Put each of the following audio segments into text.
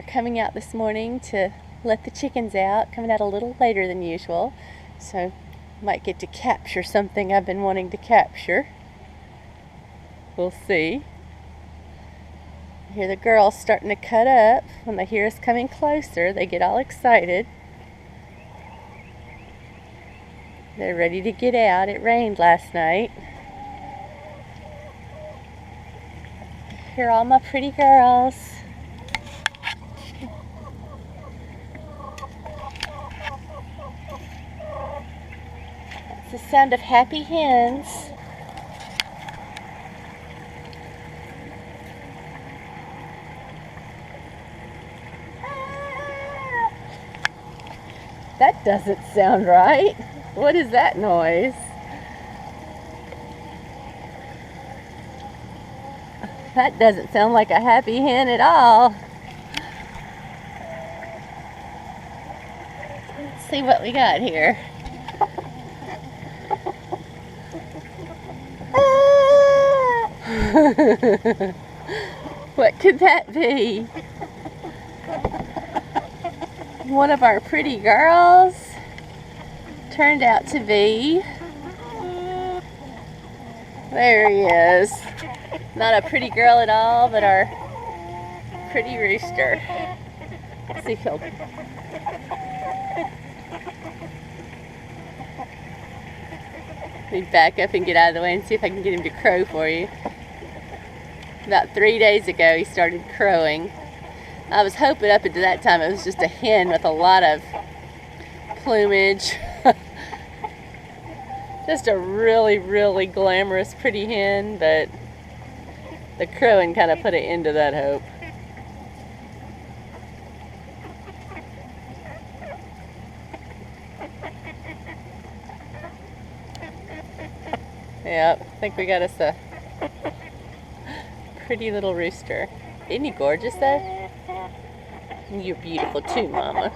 are coming out this morning to let the chickens out, coming out a little later than usual, so might get to capture something I've been wanting to capture. We'll see. I hear the girls starting to cut up. When they hear us coming closer, they get all excited. They're ready to get out. It rained last night. Here are all my pretty girls. It's the sound of happy hens. That doesn't sound right. What is that noise? That doesn't sound like a happy hen at all. Let's see what we got here. What could that be? One of our pretty girls turned out to be, there he is. Not a pretty girl at all, but our pretty rooster. Let's see if he'll... Let me back up and get out of the way and see if I can get him to crow for you. About 3 days ago he started crowing. I was hoping up until that time it was just a hen with a lot of plumage. Just a really, really glamorous, pretty hen, but the crowing kind of put an end to that hope. Yep, I think we got us a pretty little rooster. Isn't he gorgeous though? You're beautiful too, Mama.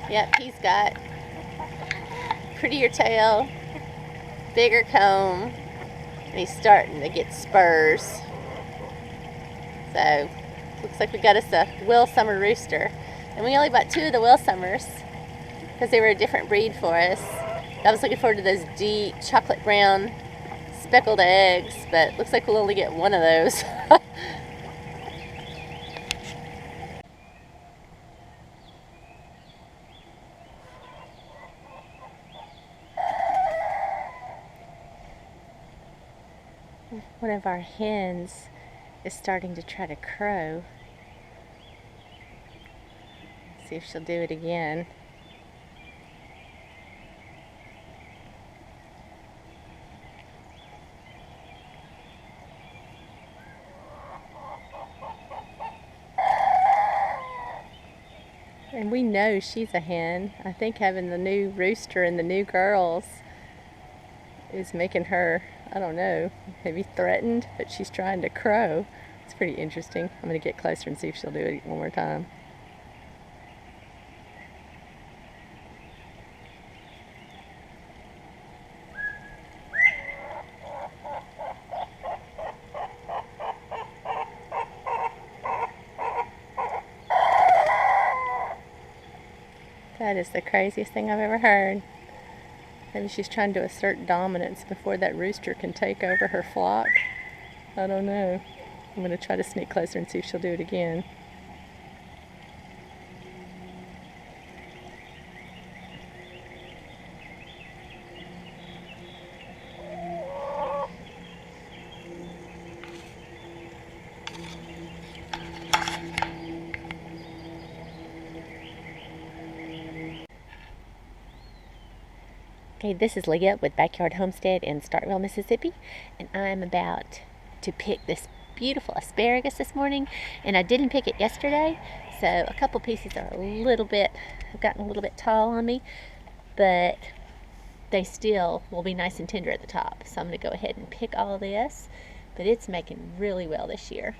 Yep, he's got prettier tail, bigger comb, and he's starting to get spurs. So, looks like we got us a Will Summer rooster. And we only bought 2 of the Will Summers because they were a different breed for us. I was looking forward to those deep chocolate brown speckled eggs, but looks like we'll only get 1 of those. One of our hens is starting to try to crow. Let's see if she'll do it again. And we know she's a hen. I think having the new rooster and the new girls is making her, I don't know, maybe threatened, but she's trying to crow. It's pretty interesting. I'm going to get closer and see if she'll do it one more time. That is the craziest thing I've ever heard. Maybe she's trying to assert dominance before that rooster can take over her flock. I don't know. I'm going to try to sneak closer and see if she'll do it again. Okay, this is Leah with Backyard Homestead in Starkville, Mississippi, and I'm about to pick this beautiful asparagus this morning, and I didn't pick it yesterday, so a couple pieces are have gotten a little bit tall on me, but they still will be nice and tender at the top. So I'm going to go ahead and pick all of this, but it's making really well this year.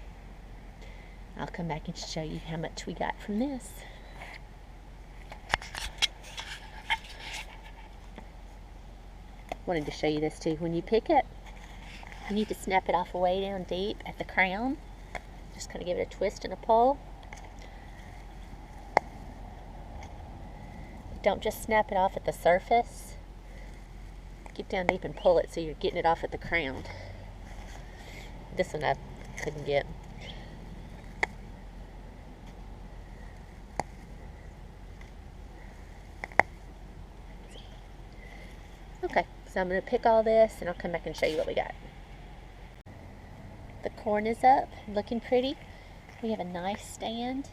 I'll come back and show you how much we got from this. Wanted to show you this too. When you pick it, you need to snap it off way down deep at the crown. Just kind of give it a twist and a pull. Don't just snap it off at the surface. Get down deep and pull it so you're getting it off at the crown. This one I couldn't get. Okay, so I'm going to pick all this and I'll come back and show you what we got. The corn is up, looking pretty. We have a nice stand.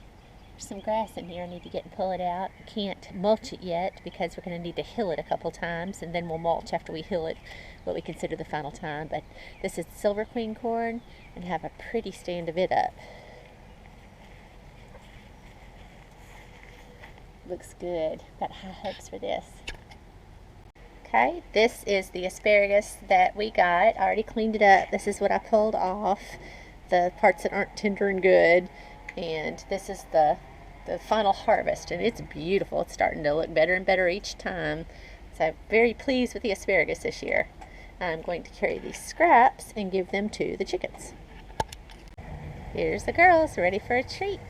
There's some grass in here I need to get and pull it out. Can't mulch it yet because we're going to need to hill it a couple times, and then we'll mulch after we hill it, what we consider the final time. But this is Silver Queen corn, and have a pretty stand of it up. Looks good. Got high hopes for this. Okay, this is the asparagus that we got. I already cleaned it up. This is what I pulled off, the parts that aren't tender and good. And this is the final harvest, and it's beautiful. It's starting to look better and better each time. So I'm very pleased with the asparagus this year. I'm going to carry these scraps and give them to the chickens. Here's the girls ready for a treat.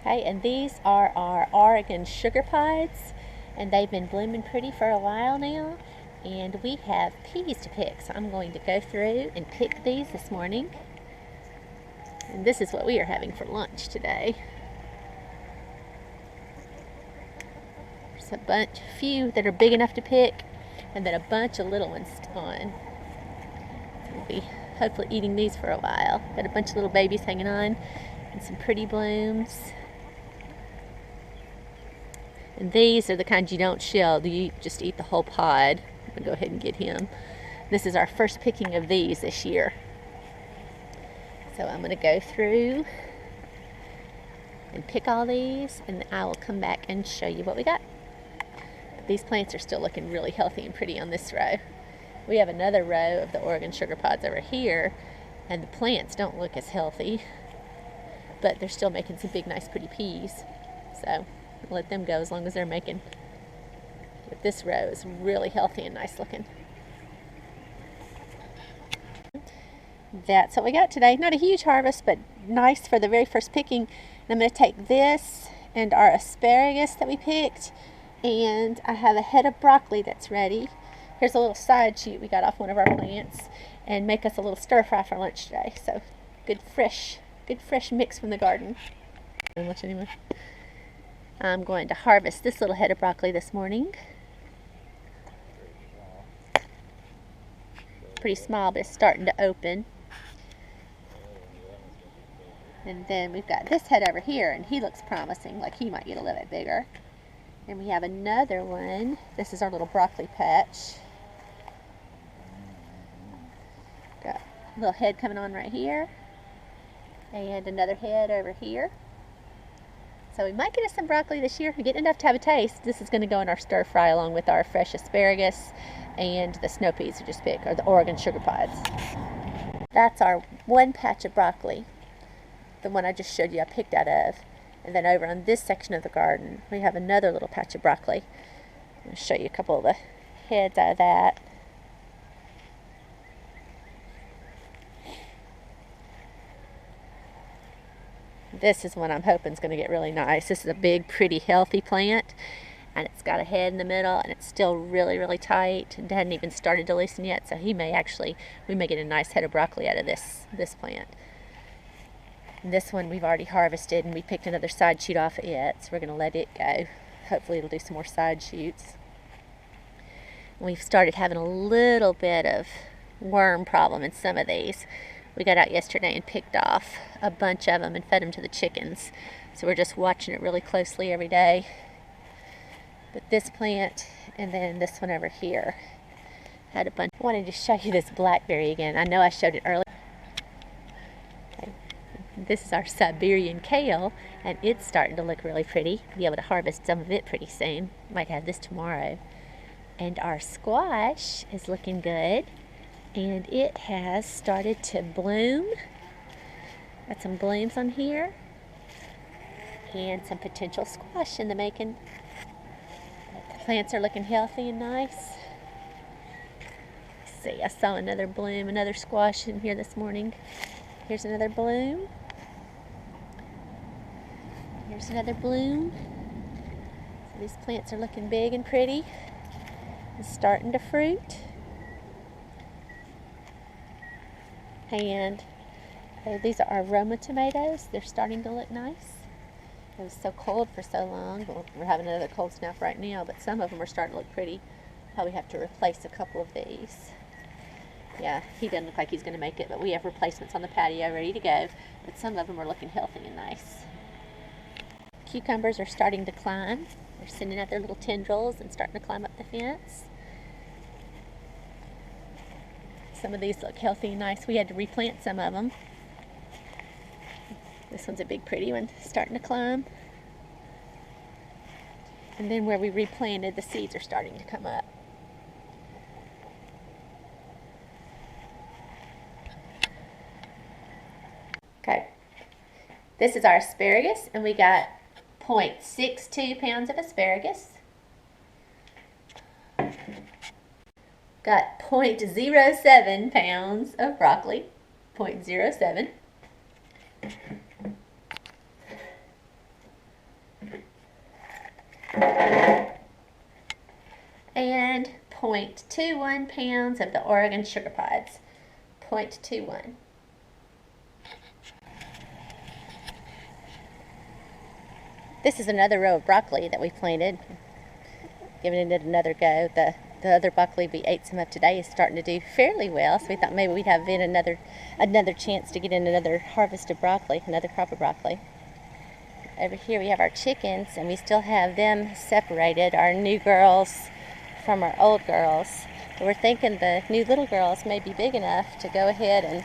Okay, and these are our Oregon sugar pods, and they've been blooming pretty for a while now. And we have peas to pick, so I'm going to go through and pick these this morning. And this is what we are having for lunch today. There's a few that are big enough to pick, and then a bunch of little ones on. So we'll be hopefully eating these for a while. Got a bunch of little babies hanging on, and some pretty blooms. And these are the kinds you don't shell. You just eat the whole pod. I'm going to go ahead and get him. This is our first picking of these this year. So I'm going to go through and pick all these, and I will come back and show you what we got. But these plants are still looking really healthy and pretty on this row. We have another row of the Oregon sugar pods over here, and the plants don't look as healthy, but they're still making some big, nice, pretty peas. So I'll let them go as long as they're making. But this row is really healthy and nice looking. That's what we got today. Not a huge harvest, but nice for the very first picking. And I'm going to take this and our asparagus that we picked, and I have a head of broccoli that's ready. Here's a little side shoot we got off one of our plants, and make us a little stir fry for lunch today. So good fresh mix from the garden. Much anyway. I'm going to harvest this little head of broccoli this morning. Pretty small, but it's starting to open. And then we've got this head over here, and he looks promising, like he might get a little bit bigger. And we have another one. This is our little broccoli patch. Got a little head coming on right here, and another head over here. So we might get us some broccoli this year. We're getting enough to have a taste. This is going to go in our stir fry along with our fresh asparagus and the snow peas we just picked, or the Oregon sugar pods. That's our one patch of broccoli, the one I just showed you I picked out of. And then over on this section of the garden, we have another little patch of broccoli. I'm going to show you a couple of the heads out of that. This is one I'm hoping is going to get really nice. This is a big, pretty, healthy plant, and it's got a head in the middle, and it's still really, really tight. It hadn't even started to loosen yet, so we may get a nice head of broccoli out of this plant. And this one we've already harvested, and we picked another side shoot off it, so we're going to let it go. Hopefully it'll do some more side shoots. We've started having a little bit of worm problem in some of these. We got out yesterday and picked off a bunch of them and fed them to the chickens. So we're just watching it really closely every day. But this plant and then this one over here had a bunch. I wanted to show you this blackberry again. I know I showed it earlier. Okay. This is our Siberian kale, and it's starting to look really pretty. Be able to harvest some of it pretty soon. Might have this tomorrow. And our squash is looking good. And it has started to bloom. Got some blooms on here. and some potential squash in the making. The plants are looking healthy and nice. Let's see, I saw another bloom, another squash in here this morning. Here's another bloom. Here's another bloom. So these plants are looking big and pretty and starting to fruit. And these are our Roma tomatoes. They're starting to look nice. It was so cold for so long. Well, we're having another cold snap right now, but some of them are starting to look pretty. Probably have to replace a couple of these. Yeah, he doesn't look like he's going to make it, but we have replacements on the patio ready to go. But some of them are looking healthy and nice. Cucumbers are starting to climb. They're sending out their little tendrils and starting to climb up the fence. Some of these look healthy and nice. We had to replant some of them. This one's a big pretty one, starting to climb. And then where we replanted, the seeds are starting to come up. Okay, this is our asparagus, and we got 0.62 pounds of asparagus. Got 0.07 pounds of broccoli, 0.07. And 0.21 pounds of the Oregon sugar pods, 0.21. This is another row of broccoli that we planted, giving it another go. The other broccoli we ate some of today is starting to do fairly well, so we thought maybe we'd have in another chance to get in another harvest of broccoli, another crop of broccoli. Over here we have our chickens, and we still have them separated, our new girls from our old girls. But we're thinking the new little girls may be big enough to go ahead and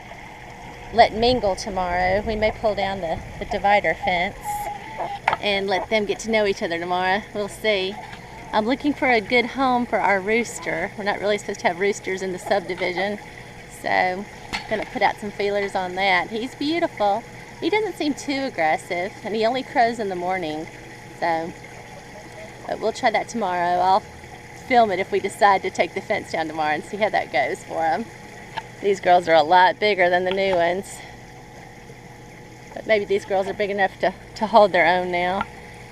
let mingle tomorrow. We may pull down the divider fence and let them get to know each other tomorrow. We'll see. I'm looking for a good home for our rooster. We're not really supposed to have roosters in the subdivision, so I'm going to put out some feelers on that. He's beautiful. He doesn't seem too aggressive, and he only crows in the morning, so but we'll try that tomorrow. I'll film it if we decide to take the fence down tomorrow and see how that goes for him. These girls are a lot bigger than the new ones, but maybe these girls are big enough to hold their own now.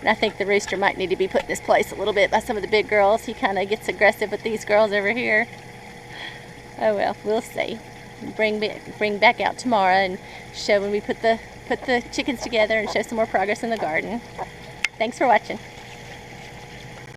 And I think the rooster might need to be put in this place a little bit by some of the big girls. He kind of gets aggressive with these girls over here. Oh well, we'll see. Bring back out tomorrow and show when we put the chickens together and show some more progress in the garden. Thanks for watching.